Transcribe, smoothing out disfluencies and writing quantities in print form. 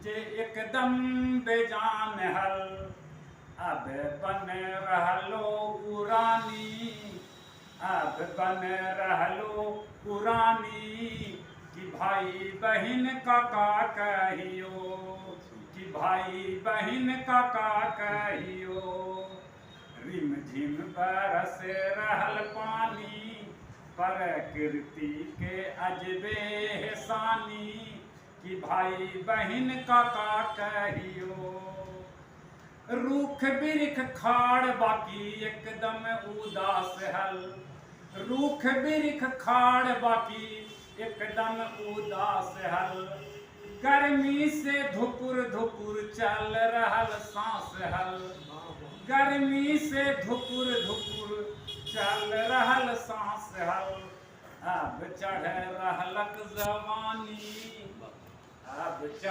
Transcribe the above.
जे एकदम बेजान हल अब बन रहलो पुरानी, अब बन रहलो पुरानी कि भाई बहन काका कहियो, कि भाई बहन काका कहियो। रिम झिम बरस रहल पानी प्रकृति के अजबे हेसानी कि भाई बहन काका कहियो। रूख बिरख खाड़ बाकी एकदम उदास हल, रूख बिरख खाड़ बाकी एकदम उदास हल। गर्मी से धुपुर धुपुर चल रहल सांस हल, गर्मी से धुपुर धुपुर चल रहल सांस हल। अब चढ़ रहलक जवानी, अब चढ़